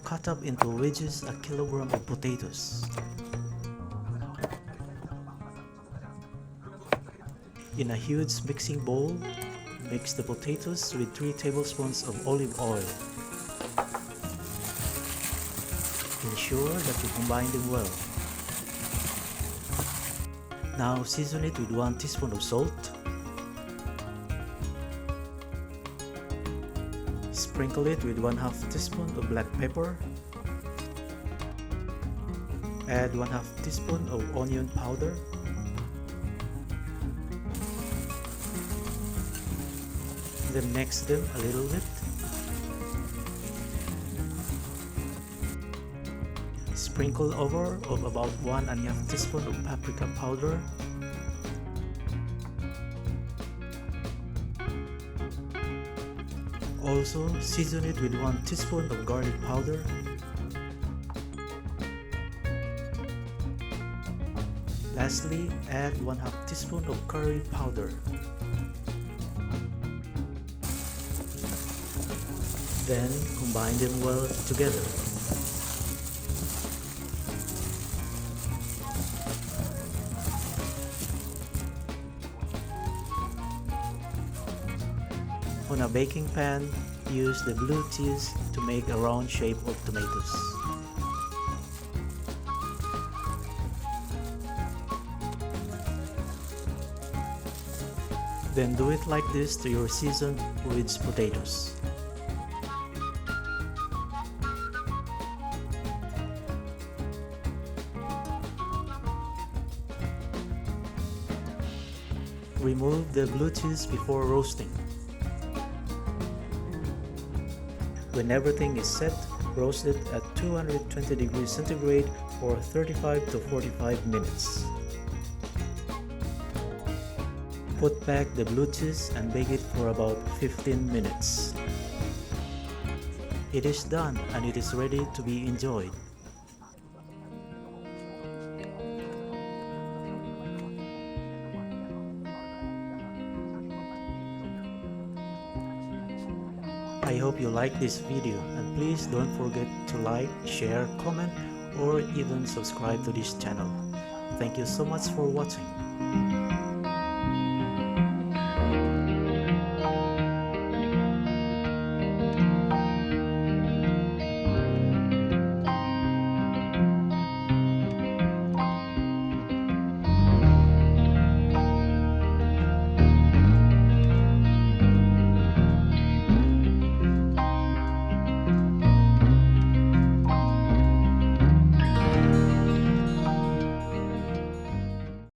cut up into wedges a kilogram of potatoes. In a huge mixing bowl, mix the potatoes with 3 tablespoons of olive oil. Ensure that you combine them well. Now season it with 1 teaspoon of salt. Sprinkle it with 1/2 teaspoon of black pepper. Add 1/2 teaspoon of onion powder. Then mix them a little bit. Sprinkle over of about 1½ teaspoon of paprika powder. Also season it with 1 teaspoon of garlic powder. Lastly, add 1/2 teaspoon of curry powder. Then combine them well together. On a baking pan, use the blue cheese to make a round shape of tomatoes. Then do it like this to your seasoned wedge potatoes. Remove the blue cheese before roasting. When everything is set, roast it at 220 degrees centigrade for 35 to 45 minutes. Put back the blue cheese and bake it for about 15 minutes. It is done and it is ready to be enjoyed. I hope you like this video, and please don't forget to like, share, comment, or even subscribe to this channel. Thank you so much for watching.